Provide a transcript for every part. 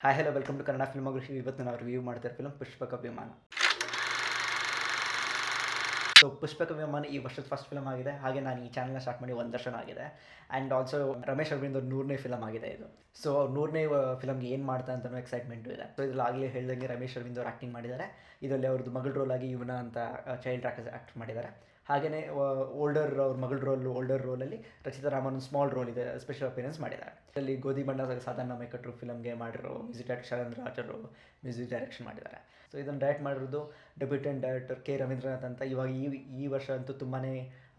Hi hello welcome to Kannada filmography. ಇವತ್ತು ನಾವು review ಮಾಡ್ತಾ ಫಿಲ್ಮ್ ಪುಷ್ಪಕ ವಿಮಾನ. ಸೊ ಪುಷ್ಪಕ ವಿಮಾನ ಈ ವರ್ಷದ ಫಸ್ಟ್ ಫಿಲಮ್ ಆಗಿದೆ. ಹಾಗೆ ನಾನು ಈ ಚಾನಲ್ನ ಸ್ಟಾರ್ಟ್ ಮಾಡಿ 1 ವರ್ಷ ಆಗಿದೆ. ಆ್ಯಂಡ್ ಆಲ್ಸೋ ರಮೇಶ್ ಅರವಿಂದ್ 100ನೇ ಫಿಲಮ್ ಆಗಿದೆ ಇದು. ಸೊ 100ನೇ ಫಿಲಮ್ಗೆ ಏನು ಮಾಡ್ತಾ ಅಂತಲೂ ಎಕ್ಸೈಟ್ಮೆಂಟು ಇದೆ. ಸೊ ಇದ್ರಲ್ಲಿ ಆಗಲೇ ಹೇಳ್ದಂಗೆ ರಮೇಶ್ ಅರವಿಂದ್ ಅವರು ಆ್ಯಕ್ಟಿಂಗ್ ಮಾಡಿದ್ದಾರೆ. ಇದರಲ್ಲಿ ಅವ್ರದ್ದು ಮಗಳ ರೋಲ್ ಆಗಿ ಯುವನ ಅಂತ ಚೈಲ್ಡ್ ಆ್ಯಕ್ಟ್ ಮಾಡಿದ್ದಾರೆ. ಹಾಗೆಯೇ ಓಲ್ಡರ್ ರೋಲಲ್ಲಿ ರಚಿತಾ ರಾಮನ್ ಒಂದು ಸ್ಮಾಲ್ ರೋಲ್ ಇದೆ, ಸ್ಪೆಷಲ್ ಅಪಿಯರೆನ್ಸ್ ಮಾಡಿದ್ದಾರೆ. ಇದರಲ್ಲಿ ಗೋಧಿ ಬಣ್ಣ ಸಾಧಾರಣ ಮೇಕಟ್ರು ಫಿಲಮ್ಗೆ ಮಾಡಿರೋ ಮ್ಯೂಸಿಕ್ ಡೈರೆಕ್ಟರ್ ಶರಣ ರಾಜರು ಮ್ಯೂಸಿಕ್ ಡೈರೆಕ್ಷನ್ ಮಾಡಿದ್ದಾರೆ. ಸೊ ಇದನ್ನು ಡೈರೆಕ್ಟ್ ಮಾಡಿರೋದು ಡೆಬ್ಯೂಟೆಂಟ್ ಡೈರೆಕ್ಟರ್ ಕೆ ರವೀಂದ್ರನಾಥ್ ಅಂತ. ಇವಾಗ ಈ ವರ್ಷ ಅಂತೂ ತುಂಬಾ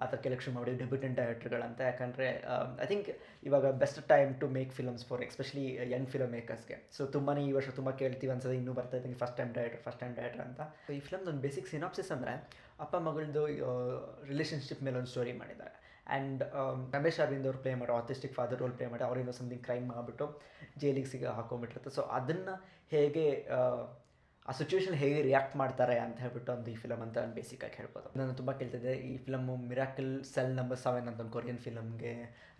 ಆ ಥರ ಕೆಲೆಕ್ಷನ್ ಮಾಡಿ ಡೆಬ್ಯೂಟೆಂಟ್ ಡೈರೆಕ್ಟರ್ಗಳಂತ. ಯಾಕಂದರೆ ಐ ಥಿಂಕ್ ಇವಾಗ best time to make films for especially young film ಮೇಕರ್ಸ್ಗೆ. ಸೊ ತುಂಬಾ ಈ ವರ್ಷ ತುಂಬ ಕೇಳ್ತೀವಿ ಅನ್ಸೋದು, ಇನ್ನೂ ಬರ್ತಾ ಇದ್ದೀನಿ ಫಸ್ಟ್ ಟೈಮ್ ಡೈರೆಕ್ಟರ್ ಅಂತ. ಸೊ ಈ ಫಿಲಮ್ದು ಒಂದು ಬೇಸಿಕ್ ಸಿನಾಪ್ಸಿಸ್ ಅಂದರೆ ಅಪ್ಪ ಮಗಳದ್ದು ರಿಲೇಷನ್ಶಿಪ್ ಮೇಲೆ ಒಂದು ಸ್ಟೋರಿ ಮಾಡಿದ್ದಾರೆ. ಆ್ಯಂಡ್ ರಮೇಶ್ ಅರವಿಂದ್ ಅವರು ಪ್ಲೇ ಮಾಡೋ ಆಟಿಸ್ಟಿಕ್ ಫಾದರ್ ರೋಲ್ ಪ್ಲೇ ಮಾಡಿ ಅವರೇನೋ ಸಮಥಿಂಗ್ ಕ್ರೈಮ್ ಮಾಡಿಬಿಟ್ಟು ಜೈಲಿಗೆ ಹಾಕೊಂಡ್ಬಿಟ್ಟಿರುತ್ತೆ. ಸೊ ಅದನ್ನು ಹೇಗೆ ಆ ಸಿಚುವೇಶನ್ ಹೇಗೆ ರಿಯಾಕ್ಟ್ ಮಾಡ್ತಾರೆ ಅಂತ ಹೇಳ್ಬಿಟ್ಟು ಒಂದು ಈ ಫಿಲಮ್ ಅಂತ ನಾನು ಬೇಸಿಕಾಗಿ ಹೇಳ್ಬೋದು. ನಾನು ತುಂಬ ಕೇಳ್ತಿದ್ದೆ ಈ ಫಿಲಮು ಮಿರಾಕಲ್ ಸೆಲ್ ನಂಬರ್ 7 ಅಂತ ಒಂದು ಕೊರಿಯನ್ ಫಿಲಮ್ಗೆ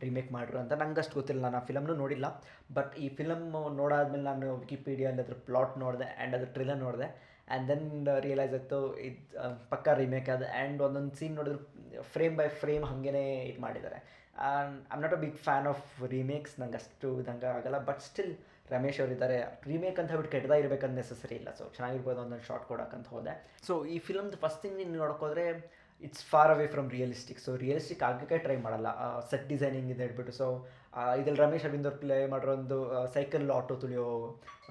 ರೀಮೇಕ್ ಮಾಡಿದ್ರು ಅಂತ. ನಂಗೆ ಅಷ್ಟು ಗೊತ್ತಿಲ್ಲ, ನಾನು ಆ ಫಿಲಮ್ನೂ ನೋಡಿಲ್ಲ. ಬಟ್ ಈ ಫಿಲಮ್ ನೋಡಾದ್ಮೇಲೆ ನಾನು ವಿಕಿಪೀಡಿಯಲ್ಲಿ ಅದ್ರ ಪ್ಲಾಟ್ ನೋಡಿದೆ ಆ್ಯಂಡ್ ಅದ್ರ ಟ್ರೇಲರ್ ನೋಡಿದೆ. ಆ್ಯಂಡ್ ದೆನ್ ರಿಯಲೈಸ್ ಆಯಿತು ಇದು ಪಕ್ಕಾ ರೀಮೇಕ್ ಅದು. ಆ್ಯಂಡ್ ಒಂದೊಂದು ಸೀನ್ ನೋಡಿದ್ರು ಫ್ರೇಮ್ ಬೈ ಫ್ರೇಮ್ ಹಾಗೇ ಇದು ಮಾಡಿದ್ದಾರೆ. I'm not a big fan of remakes, ನಂಗೆ ಅಷ್ಟು ಇದಂಗೆ ಆಗಲ್ಲ. ಬಟ್ ಸ್ಟಿಲ್ ರಮೇಶ್ ಅವರಿದ್ದಾರೆ, ರೀಮೇಕ್ ಅಂತ ಹೇಳ್ಬಿಟ್ಟು ಕೆಟ್ಟದಾಗ ಇರಬೇಕಂತ ನೆಸಸರಿ ಇಲ್ಲ. ಸೊ ಚೆನ್ನಾಗಿರ್ಬೋದು ಒಂದೊಂದು ಶಾರ್ಟ್ ಕೊಡೋಕ್ಕಂತ ಹೋದೆ. ಸೊ ಈ ಫಿಲಮ್ದು ಫಸ್ಟ್ ಥಿಂಗ್ ನೀವು ನೋಡೋಕೋದ್ರೆ it's far away from realistic. So realistic ಆಗೋಕ್ಕೆ ಟ್ರೈ ಮಾಡಲ್ಲ. ಸೆಟ್ ಡಿಸೈನಿಂಗ್ ಇದೆ ಹೇಳ್ಬಿಟ್ಟು. ಸೊ ಇದ್ರಲ್ಲಿ ರಮೇಶ್ ಅರವಿಂದ್ ಅವ್ರು ಪ್ಲೇ ಮಾಡಿರೋ ಒಂದು ಸೈಕಲ್ ಆಟೋ ತುಳಿಯೋ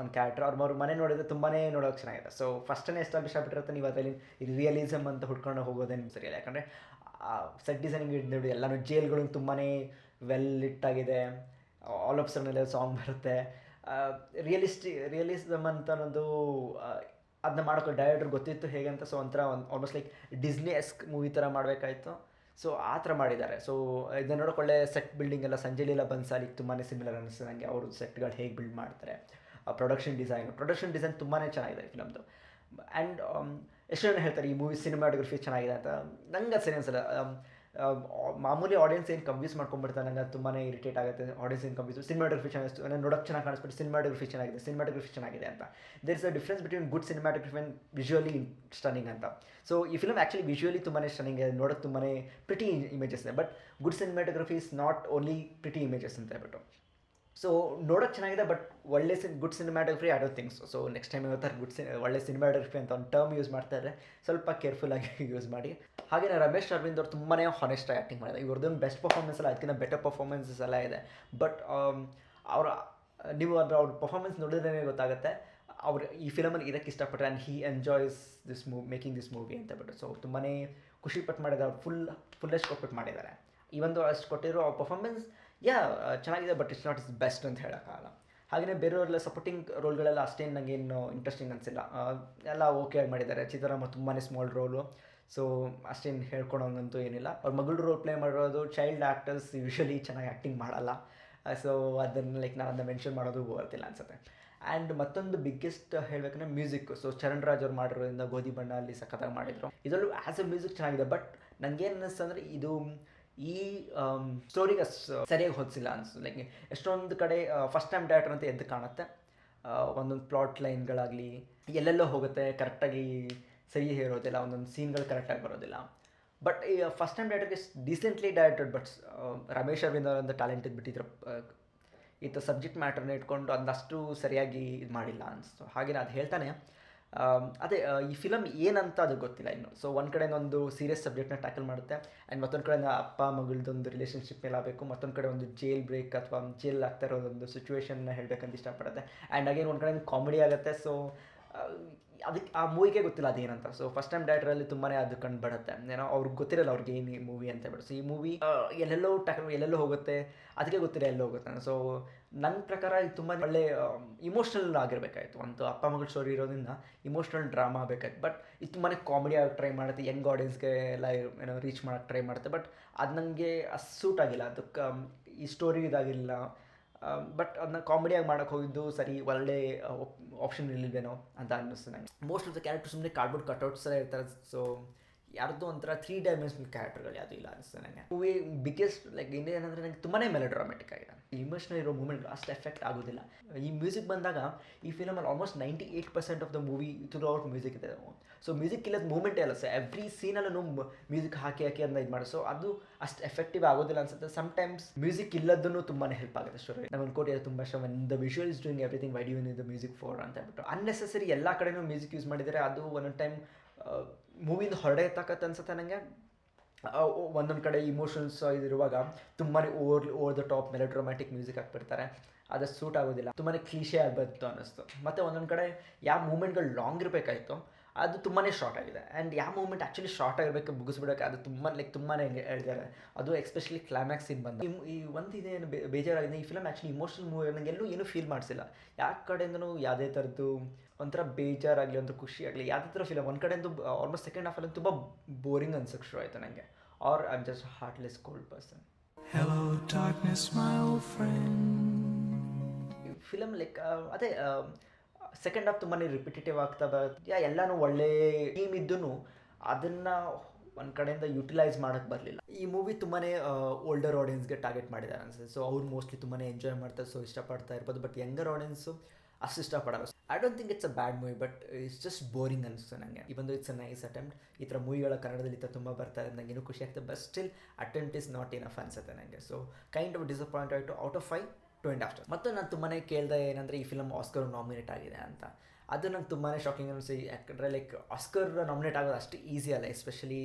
ಒಂದು ಕ್ಯಾರೆಕ್ಟರ್, ಅವ್ರ ಮನೆ ನೋಡಿದ್ರೆ ತುಂಬಾ ನೋಡೋಕೆ ಚೆನ್ನಾಗಿದೆ. ಸೊ ಫಸ್ಟೇ ಎಸ್ಟಾಬ್ಲಿಷ್ ಆಗಿಬಿಟ್ಟಿರುತ್ತೆ, ನೀವು ಅದರಲ್ಲಿ ಇದು ರಿಯಲಿಸಮ್ ಅಂತ ಹುಡ್ಕೊಂಡು ಹೋಗೋದೇನು ಸರಿಯಲ್ಲ. ಯಾಕಂದರೆ ಸೆಟ್ ಡಿಸೈನಿಂಗ್ ನೋಡಿ ಎಲ್ಲನೂ ಜೈಲ್ಗಳು ತುಂಬಾ ವೆಲ್ ಇಟ್ಟಾಗಿದೆ. ಆಲ್ ಆಫ್ ಸಡನ್ ಸಾಂಗ್ ಬರುತ್ತೆ. ರಿಯಲಿಸಮ್ ಅಂತ ಅನ್ನೋದು ಅದನ್ನ ಮಾಡೋಕ್ಕೆ ಡೈರೆಕ್ಟರ್ ಗೊತ್ತಿತ್ತು ಹೇಗೆ ಅಂತ. ಸೊ ಒಂಥರ ಆಲ್ಮೋಸ್ಟ್ ಲೈಕ್ ಡಿಸ್ನಿ ಎಸ್ಕ್ ಮೂವಿ ಥರ ಮಾಡಬೇಕಾಯ್ತು. ಸೊ ಆ ಥರ ಮಾಡಿದ್ದಾರೆ. ಸೊ ಇದನ್ನ ನೋಡೋಕೆ ಒಳ್ಳೆ ಸೆಟ್ ಬಿಲ್ಡಿಂಗ್ ಎಲ್ಲ ಸಂಜೆ ಲೀಲಾ ಬನ್ಸಾಲಿಗೆ ತುಂಬಾ ಸಿಮಿಲರ್ ಅನಿಸ್ತದೆ ನನಗೆ. ಅವರು ಸೆಟ್ಗಳು ಹೇಗೆ ಬಿಲ್ಡ್ ಮಾಡ್ತಾರೆ, ಪ್ರೊಡಕ್ಷನ್ ಡಿಸೈನ್ ತುಂಬಾ ಚೆನ್ನಾಗಿದೆ ಈ ಫಿಲಮ್ದು. ಆ್ಯಂಡ್ ಎಷ್ಟು ಜನ ಹೇಳ್ತಾರೆ ಈ ಮೂವಿ ಸಿನಿಮಾಟೋಗ್ರಫಿ ಚೆನ್ನಾಗಿದೆ ಅಂತ. ನಂಗೆ ಅದು ಸರಿ ಅನ್ಸಲ್ಲ. ಮಾಮೂಲಿ ಆಡಿಯನ್ಸ್ ಏನು ಕನ್ಫ್ಯೂಸ್ ಮಾಡ್ಕೊಂಡ್ಬಿಡ್ತಾರೆ, ನಂಗೆ ಅದು ತುಂಬಾ ಇರಿಟೇಟ್ ಆಗುತ್ತೆ. ಆಡಿಯನ್ಸ್ ಏನು ಕನ್ಫ್ಯೂಸ್, ಸಿನಿಮಾಟೋಗ್ರಫಿ ಚೆನ್ನಾಗಿತ್ತು, ನಾನು ನೋಡೋಕ್ಕೆ ಚೆನ್ನಾಗಿ ಕಾಣಿಸ್ಬಿಟ್ಟು ಸಿನಿಮಾಟೋಗ್ರಫಿ ಚೆನ್ನಾಗಿದೆ ಅಂತ. There is a difference between good cinematography and visually stunning ಅಂತ. ಸೊ ಈ ಫಿಲಮ್ ಆ್ಯಕ್ಚುಲಿ ವಿಜುವಲಿ ತುಂಬಾ ಸ್ಟನ್ನಿಂಗ್ ಇದೆ, ನೋಡೋಕ್ಕೆ ತುಂಬಾ ಪ್ರಿಟಿ ಇಮೇಜಸ್ ಇದೆ. But good cinematography is not only pretty images ಅಂತ ಹೇಳ್ಬಿಟ್ಟು. ಸೊ ನೋಡೋಕ್ಕೆ ಚೆನ್ನಾಗಿದೆ, but good cinematography I don't think so. So next time ಇವತ್ತಾರೆ ಒಳ್ಳೆ ಸಿನಿಮಾಟೋಗ್ರಫಿ ಅಂತ ಒಂದು ಟರ್ಮ್ ಯೂಸ್ ಮಾಡ್ತಾರೆ, ಸ್ವಲ್ಪ ಕೇರ್ಫುಲ್ಲಾಗಿ ಯೂಸ್ ಮಾಡಿ. ಹಾಗೆಯೇ ರಮೇಶ್ ಅರವಿಂದ್ ಅವರು ತುಂಬಾ ಹಾನೆಸ್ಟಾಗಿ ಆ್ಯಕ್ಟಿಂಗ್ ಮಾಡಿದ್ದಾರೆ. ಇವ್ರದ್ದೊಂದು ಬೆಸ್ಟ್ ಪರ್ಫಾರ್ಮೆನ್ಸ್ ಅಲ್ಲ, ಅದಕ್ಕಿಂತ ಬೆಟರ್ ಪರ್ಫಾರ್ಮೆನ್ಸಸ್ ಎಲ್ಲ ಇದೆ. ಬಟ್ ನೀವು ಅವ್ರ ಪರ್ಫಾರ್ಮೆನ್ಸ್ ನೋಡಿದ್ರೇ ಗೊತ್ತಾಗುತ್ತೆ ಅವ್ರು ಈ ಫಿಲಮಲ್ಲಿ ಇರೋಕ್ಕೆ ಇಷ್ಟಪಟ್ಟರೆ. And he enjoys making this movie ಅಂತ ಹೇಳ್ಬಿಟ್ಟು. ಸೊ ಅವ್ರು ತುಂಬಾ ಖುಷಿಪಟ್ಟು ಮಾಡಿದ್ದಾರೆ. ಅವ್ರು ಫುಲ್ಲೆಸ್ಟ್ ಕೊಟ್ಬಿಟ್ಟು ಮಾಡಿದ್ದಾರೆ. ಈವೊಂದು ಅಷ್ಟು ಕೊಟ್ಟಿರೋ ಅವ್ರ ಪರ್ಫಾರ್ಮೆನ್ಸ್ ಚೆನ್ನಾಗಿದೆ, but it's not is best ಅಂತ ಹೇಳೋಕ್ಕಾಗಲ್ಲ. ಹಾಗೆಯೇ ಬೇರೆಯವರೆಲ್ಲ ಸಪೋರ್ಟಿಂಗ್ ರೋಲ್ಗಳೆಲ್ಲ ಅಷ್ಟೇನು ನನಗೇನು ಇಂಟ್ರೆಸ್ಟಿಂಗ್ ಅನಿಸಿಲ್ಲ. ಎಲ್ಲ ಓಕೆ ಆಗಿ ಮಾಡಿದ್ದಾರೆ. ಚಿತ್ರಮ್ಮ ತುಂಬಾ ಸ್ಮಾಲ್ ರೋಲು, ಸೊ ಅಷ್ಟೇನು ಹೇಳ್ಕೊಳೋಂಗಂತೂ ಏನಿಲ್ಲ. ಅವ್ರ ಮಗಳು ರೋಲ್ ಪ್ಲೇ ಮಾಡಿರೋದು ಚೈಲ್ಡ್ ಆ್ಯಕ್ಟರ್ಸ್ ಯೂಶ್ವಲಿ ಚೆನ್ನಾಗಿ ಆ್ಯಕ್ಟಿಂಗ್ ಮಾಡಲ್ಲ. ಸೊ ಅದನ್ನು ಲೈಕ್ ನಾನು ಅದನ್ನ ಮೆನ್ಷನ್ ಮಾಡೋದು ಬರ್ತಿಲ್ಲ ಅನಿಸುತ್ತೆ. ಆ್ಯಂಡ್ ಮತ್ತೊಂದು ಬಿಗ್ಗೆಸ್ಟ್ ಹೇಳಬೇಕಂದ್ರೆ ಮ್ಯೂಸಿಕ್. ಸೊ ಚರಣ್ ರಾಜ್ ಅವ್ರು ಮಾಡಿರೋದ್ರಿಂದ ಗೋಧಿ ಬಣ್ಣ ಅಲ್ಲಿ ಸಖತ್ತಾಗಿ ಮಾಡಿದರು. ಇದರಲ್ಲೂ ಆ್ಯಸ್ ಎ ಮ್ಯೂಸಿಕ್ ಚೆನ್ನಾಗಿದೆ. ಬಟ್ ನನಗೇನು ಅನ್ನಿಸ್ತು ಅಂದರೆ ಇದು ಈ ಸ್ಟೋರಿಗೆ ಸರಿಯಾಗಿ ಹೊದಿಸಿಲ್ಲ ಅನಿಸ್ತು. ಲೈಕ್ ಎಷ್ಟೊಂದು ಕಡೆ ಫಸ್ಟ್ ಟೈಮ್ ಡೈರೆಕ್ಟರ್ ಅಂತ ಎದ್ದು ಕಾಣುತ್ತೆ. ಒಂದೊಂದು ಪ್ಲಾಟ್ ಲೈನ್ಗಳಾಗಲಿ ಎಲ್ಲೆಲ್ಲೋ ಹೋಗುತ್ತೆ, ಕರೆಕ್ಟಾಗಿ ಸರಿ ಇರೋದಿಲ್ಲ, ಒಂದೊಂದು ಸೀನ್ಗಳು ಕರೆಕ್ಟಾಗಿ ಬರೋದಿಲ್ಲ. ಬಟ್ ಈ ಫಸ್ಟ್ ಟೈಮ್ ಡೈರೆಕ್ಟರ್ಗೆ decently directed. But Ramesh Aravind ಅವರಂತ ಟ್ಯಾಲೆಂಟ್ ಇದ್ಬಿಟ್ಟಿದ್ರು, ಈತ ಸಬ್ಜೆಕ್ಟ್ ಮ್ಯಾಟ್ರನ್ನ ಇಟ್ಕೊಂಡು ಒಂದಷ್ಟು ಸರಿಯಾಗಿ ಇದು ಮಾಡಿಲ್ಲ ಅನಿಸ್ತು. ಹಾಗೆಯೇ ಅದು ಹೇಳ್ತಾನೆ ಅದೇ ಈ ಫಿಲಮ್ ಏನಂತ ಅದು ಗೊತ್ತಿಲ್ಲ ಇನ್ನು. ಸೊ ಒಂದು ಕಡೆ ಒಂದು ಸೀರಿಯಸ್ ಸಬ್ಜೆಕ್ಟ್ನ ಟ್ಯಾಕಲ್ ಮಾಡುತ್ತೆ, ಆ್ಯಂಡ್ ಮತ್ತೊಂದು ಕಡೆ ಅಪ್ಪ ಮಗಳದೊಂದು ರಿಲೇಷನ್ಶಿಪ್ ಮೇಲೆ ಆಗಬೇಕು, ಮತ್ತೊಂದು ಕಡೆ ಒಂದು ಜೈಲ್ ಬ್ರೇಕ್ ಅಥವಾ ಜೈಲ್ ಆಗ್ತಾ ಇರೋದೊಂದು ಸಿಚುವೇಶನ್ನ ಹೇಳಬೇಕಂತ ಇಷ್ಟಪಡುತ್ತೆ. ಆ್ಯಂಡ್ ಅಗೇನ್ ಒಂದು ಕಡೆ ಕಾಮಿಡಿ ಆಗುತ್ತೆ. ಸೊ ಅದಕ್ಕೆ ಆ ಮೂವಿಗೆ ಗೊತ್ತಿಲ್ಲ ಅದೇನಂತ. ಸೊ ಫಸ್ಟ್ ಟೈಮ್ ಡೈರೆಕ್ಟ್ರಲ್ಲಿ ತುಂಬಾ ಅದು ಕಂಡು ಬರುತ್ತೆ. ಏನೋ ಅವ್ರಿಗೆ ಗೊತ್ತಿರಲ್ಲ ಅವ್ರಿಗೆ ಏನು ಈ ಮೂವಿ ಅಂತ ಹೇಳ್ಬಿಟ್ಟು. ಸೊ ಈ ಮೂವಿ ಎಲ್ಲೆಲ್ಲೋ ಹೋಗುತ್ತೆ, ಅದಕ್ಕೆ ಗೊತ್ತಿಲ್ಲ ಎಲ್ಲೋ ಹೋಗುತ್ತೆ. ಸೊ ನನ್ನ ಪ್ರಕಾರ ಇದು ತುಂಬ ಒಳ್ಳೆ ಇಮೋಷ್ನಲ್ ಆಗಿರಬೇಕಾಯ್ತು. ಒಂದು ಅಪ್ಪ ಮಗಳ ಸ್ಟೋರಿ ಇರೋದ್ರಿಂದ ಇಮೋಷ್ನಲ್ ಡ್ರಾಮಾ ಬೇಕಾಯ್ತು. ಬಟ್ ಇದು ತುಂಬಾ ಕಾಮಿಡಿ ಆಗಿ ಟ್ರೈ ಮಾಡುತ್ತೆ, ಯಂಗ್ ಆಡಿಯನ್ಸ್ಗೆ ಎಲ್ಲ ಏನೋ ರೀಚ್ ಮಾಡೋಕ್ಕೆ ಟ್ರೈ ಮಾಡುತ್ತೆ. ಬಟ್ ಅದು ನನಗೆ ಅಷ್ಟು ಸೂಟ್ ಆಗಿಲ್ಲ, ಅದಕ್ಕೆ ಈ ಸ್ಟೋರಿ ಇದಾಗಿಲ್ಲ. ಬಟ್ ಅದನ್ನ ಕಾಮಿಡಿಯಾಗಿ ಮಾಡೋಕ್ಕೆ ಹೋಗಿದ್ದು ಸರಿ, ಒಳ್ಳೆ ಆಪ್ಷನ್ ಇರಲಿಲ್ವೇನೋ ಅಂತ ಅನ್ನಿಸ್ತು ನನಗೆ. ಮೋಸ್ಟ್ ಆಫ್ ದ ಕ್ಯಾರೆಕ್ಟರ್ ಸುಮ್ಮನೆ ಕಾರ್ಡ್ಬೋರ್ಡ್ ಕಟ್ಔಟ್ಸ್ ಎಲ್ಲ ಇರ್ತಾರೆ. ಸೊ ಯಾರ್ದು ಒಂಥರ 3 ಡೈಮೆನ್ಷನಲ್ ಕ್ಯಾರೆಕ್ಟರ್ಗಳು ಯಾವುದು ಇಲ್ಲ ಅನಿಸ್ತು ನನಗೆ. ಮೂವಿ ಬಿಗ್ಗೆಸ್ಟ್ ಲೈಕ್ ಇಂಡಿಯನ್ ಅಂದರೆ ನನಗೆ ತುಂಬಾ ಮೆಲೋ ಡ್ರಾಮೆಟಿಕ್ ಆಗಿದೆ. ಇಮೋಷನಲ್ ಇರೋ ಮೂಮೆಂಟ್ಗಳು ಅಷ್ಟು ಎಫೆಕ್ಟ್ ಆಗೋದಿಲ್ಲ. ಈ ಮ್ಯೂಸಿಕ್ ಬಂದಾಗ ಈ ಫಿಲಮಲ್ಲಿ almost 98% of the movie throughout music ಇದೆ. ಸೊ ಮ್ಯೂಸಿಕ್ ಇಲ್ಲದ ಮೂಮೆಂಟೇ ಅಲ್ಲ ಸರ್, ಎವ್ರಿ ಸೀನಲ್ಲೂ ಮ್ಯೂಸಿಕ್ ಹಾಕಿ ಅದನ್ನ ಇದು ಮಾಡಿ, ಸೊ ಅದು ಅಷ್ಟು ಎಫೆಕ್ಟಿವ್ ಆಗೋದಿಲ್ಲ ಅನ್ಸುತ್ತೆ. ಸಮ್ಟೈಮ್ಸ್ ಮ್ಯೂಸಿಕ್ ಇಲ್ಲದನ್ನು ತುಂಬಾ ಹೆಲ್ಪ್ ಆಗುತ್ತೆ ಸ್ಟೋರಿ. ನಾವು ಅನ್ಕೋಟಿದೆ ತುಂಬ ಇಷ್ಟ, the visual is doing everything, why do you need the music for ಅಂತ ಹೇಳ್ಬಿಟ್ಟು. ಅನ್ನೆಸೆಸರಿ ಎಲ್ಲ ಕಡೆನೂ ಮ್ಯೂಸಿಕ್ ಯೂಸ್ ಮಾಡಿದರೆ ಅದು ಒಂದೊಂದು ಟೈಮ್ ಮೂವಿಯಿಂದ ಹೊರಡೆ ತಕ್ಕತ್ತೆ ಅನ್ಸುತ್ತೆ ನನಗೆ. ಒಂದೊಂದು ಕಡೆ ಇಮೋಷನ್ಸ್ ಇದಿರುವಾಗ ತುಂಬಾ ಓವರ್ ದ ಟಾಪ್ ಮೆಲೋಡ್ರಾಮ್ಯಾಟಿಕ್ ಮ್ಯೂಸಿಕ್ ಹಾಕ್ಬಿಡ್ತಾರೆ, ಅದಷ್ಟು ಸೂಟ್ ಆಗೋದಿಲ್ಲ, ತುಂಬಾ ಕ್ಲೀಶೆ ಆಗ್ಬಂತು ಅನ್ನಿಸ್ತು. ಮತ್ತು ಒಂದೊಂದು ಕಡೆ ಯಾವ ಮೂಮೆಂಟ್ಗಳು ಲಾಂಗ್ ಇರಬೇಕಾಯಿತು ಅದು ತುಂಬಾ ಶಾರ್ಟ್ ಆಗಿದೆ. ಆ್ಯಂಡ್ ಯಾವ ಮೂಮೆಂಟ್ ಆ್ಯಕ್ಚುಲಿ ಶಾರ್ಟ್ ಆಗಿರಬೇಕು ಮುಗಿಸ್ಬಿಡೋಕೆ ಅದು ತುಂಬಾ ಹೇಳಿದ್ದಾರೆ. ಅದು ಎಸ್ಪೆಷಲಿ ಕ್ಲೈಮ್ಯಾಕ್ಸ್ ಸೀನ್ ಬಂದು ಈ ಒಂದು ಇದೇನು ಬೇಜಾರಾಗಿದೆ, ಈ ಫಿಲಮ್ ಆ್ಯಕ್ಚುಲಿ ಇಮೋಷನಲ್ ಮೂವಿ ನನಗೆ ಏನೂ ಫೀಲ್ ಮಾಡಿಸಿಲ್ಲ. ಯಾವ ಕಡೆಯಿಂದನೂ ಯಾವುದೇ ಥರದ್ದು ಒಂಥರ ಬೇಜಾರಾಗಲಿ ಒಂಥರ ಖುಷಿ ಆಗಲಿ ಯಾವುದೇ ಥರ ಫಿಲಮ್ ಒಂದು ಕಡೆಯಿಂದ ಆಲ್ಮೋಸ್ಟ್ ಸೆಕೆಂಡ್ ಹಾಫಲ್ಲಿ ತುಂಬ ಬೋರಿಂಗ್ ಅನ್ಸೋಕ್ಕೆ ಶುರು ಆಯಿತು ನನಗೆ. Or I am just heartless cold person. Hello darkness my old friend. Film like ಅದೇ ಸೆಕೆಂಡ್ ಹಾಫ್ ತುಂಬಾ ರಿಪಿಟೇಟಿವ್ ಆಗ್ತಾ ಬರುತ್ತೆ. ಎಲ್ಲನೂ ಒಳ್ಳೆ ಟೀಮ್ ಇದ್ದೂ ಅದನ್ನು ಒಂದು ಕಡೆಯಿಂದ ಯುಟಿಲೈಸ್ ಮಾಡೋಕ್ಕೆ ಬರಲಿಲ್ಲ. ಈ ಮೂವಿ ತುಂಬಾ ಓಲ್ಡರ್ ಆಡಿಯನ್ಸ್ಗೆ ಟಾರ್ಗೆಟ್ ಮಾಡಿದ್ದಾರೆ ಅನ್ಸುತ್ತೆ. ಸೊ ಅವ್ರು ಮೋಸ್ಟ್ಲಿ ತುಂಬಾ ಎಂಜಾಯ್ ಮಾಡ್ತಾರೆ, ಸೊ ಇಷ್ಟಪಡ್ತಾ ಇರ್ಬೋದು. ಬಟ್ ಯಂಗರ್ ಆಡಿಯನ್ಸು ಅಷ್ಟು ಇಷ್ಟಪಡೋಲ್ಲ. I don't think it's a bad movie, but it's just boring ಅನಿಸ್ತು ನನಗೆ. ಇವೊಂದು ಇಟ್ಸ್ ಅ ನೈಸ್ ಅಟೆಂಪ್ಟ್. ಈ ಥರ ಮೂವಿಗಳ ಕನ್ನಡದಲ್ಲಿ ತುಂಬ ಬರ್ತಾ ಇದೆ, ನನಗೆ ಇನ್ನೂ ಖುಷಿ ಆಗ್ತದೆ. But still attempt is not enough ಅನ್ಸುತ್ತೆ ನನಗೆ. ಸೊ ಕೈಂಡ್ ಆಫ್ ಡಿಸಪಾಯಿಂಟ್ ಆಯಿತು. Out of 5 2.5 star. ಮತ್ತು ನಾನು ತುಂಬಾ ಕೇಳಿದೆ ಏನಂದರೆ ಈ ಫಿಲಮ್ ಆಸ್ಕರ್ ನಾಮಿನೇಟ್ ಆಗಿದೆ ಅಂತ. ಅದು ನಂಗೆ ತುಂಬಾ ಶಾಕಿಂಗ್ ಅನಿಸಿ. ಯಾಕಂದರೆ ಲೈಕ್ ಆಸ್ಕರ್ ನಾಮಿನೇಟ್ ಆಗೋದು ಅಷ್ಟು ಈಸಿ ಅಲ್ಲ, ಎಸ್ಪೆಷಲಿ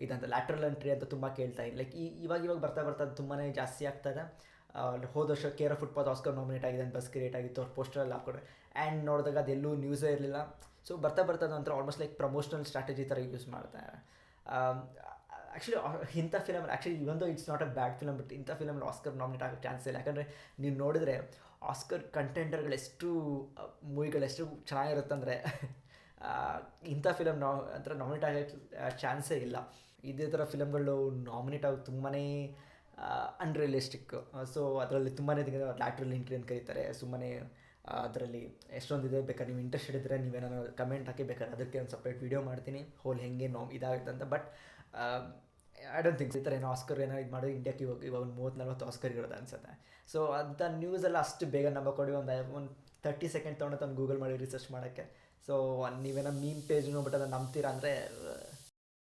ಇದಂತ ಲ್ಯಾಟ್ರಲ್ ಎಂಟ್ರಿ ಅಂತ ತುಂಬ ಕೇಳ್ತಾ ಇದ್ದೀನಿ. ಲೈಕ್ ಇವಾಗ ಬರ್ತಾ ತುಂಬಾ ಜಾಸ್ತಿ ಆಗ್ತದೆ. ಹೋದ ವರ್ಷ care of footpath Oscar nominate ಆಗಿದೆ ಅಂತ ಬಸ್ ಕ್ರಿಯೇಟ್ ಆಗಿತ್ತು, ಅವ್ರು ಪೋಸ್ಟರಲ್ಲಿ ಹಾಕ್ಕೊಡ್ರೆ. ಆ್ಯಂಡ್ ನೋಡಿದಾಗ ಅದೆಲ್ಲೂ ನ್ಯೂಸೇ ಇರಲಿಲ್ಲ. ಸೊ ಬರ್ತಾ ಒಂಥರ ಆಲ್ಮೋಸ್ಟ್ ಲೈಕ್ ಪ್ರಮೋಷನಲ್ ಸ್ಟ್ರಾಟಜಿ ಥರ ಯೂಸ್ ಮಾಡ್ತಾರೆ. ಆ್ಯಕ್ಚುಲಿ ಇಂಥ ಫಿಲಮ್ ಇವೊಂದು it's not a bad film, but ಇಂಥ ಫಿಲಮಲ್ಲಿ ಆಸ್ಕರ್ ನಾಮಿನೇಟ್ ಆಗೋ ಚಾನ್ಸ್ ಇಲ್ಲ. ಯಾಕಂದರೆ ನೀವು ನೋಡಿದರೆ ಆಸ್ಕರ್ ಕಂಟೆಂಡರ್ಗಳೆಷ್ಟು ಮೂವಿಗಳೆಷ್ಟು ಚೆನ್ನಾಗಿರುತ್ತಂದರೆ ಇಂಥ ಫಿಲಮ್ ಒಂಥರ ನಾಮಿನೇಟ್ ಆಗೋ ಚಾನ್ಸೇ ಇಲ್ಲ. ಇದೇ ಥರ ಫಿಲಮ್ಗಳು ನಾಮಿನೇಟ್ ಆಗೋದು ತುಂಬಾ ಅನ್ರಿಯಲಿಸ್ಟಿಕ್. ಸೊ ಅದರಲ್ಲಿ ತುಂಬಾ ಲ್ಯಾಟ್ರಲ್ ಎಂಟ್ರಿ ಅಂತ ಕರೀತಾರೆ. ಸುಮ್ಮನೆ ಅದರಲ್ಲಿ ಎಷ್ಟೊಂದಿದೆ, ಬೇಕಾದ್ರೆ ನೀವು ಇಂಟ್ರೆಸ್ಟೆಡ್ ಇದ್ದರೆ ನೀವೇನೋ ಕಮೆಂಟ್ ಹಾಕಿ, ಬೇಕಾದ್ರೆ ಅದಕ್ಕೆ ಒಂದು ಸಪ್ರೇಟ್ ವೀಡಿಯೋ ಮಾಡ್ತೀನಿ ಹೋಲ್ ಹೆಂಗೆ ಇದಾಗುತ್ತೆ ಅಂತ. ಬಟ್ ಐ ಡೋಂಟ್ ಥಿಂಕ್ ಈ ಥರ ಏನೋ ಆಸ್ಕರ್ ಏನೋ ಇದು ಮಾಡಿ ಇಂಡಿಯಾಕ್ಕೆ ಇವಾಗ ಒಂದು 30-40 ಆಸ್ಕರ್ ಇರೋದು ಅನ್ಸುತ್ತೆ. ಸೊ ಅಂಥ ನ್ಯೂಸೆಲ್ಲ ಅಷ್ಟು ಬೇಗ ನಂಬಕೊಡಿ. ಒಂದು 30 ಸೆಕೆಂಡ್ ತೊಗೊಂಡು ತಂದು ಗೂಗಲ್ ಮಾಡಿ ರಿಸರ್ಚ್ ಮಾಡೋಕ್ಕೆ. ಸೊ ನೀವೇನೋ ಮೀಮ್ ಪೇಜ್ ನೋಡ್ಬಿಟ್ಟು ಅದನ್ನು ನಂಬ್ತೀರಾ ಅಂದರೆ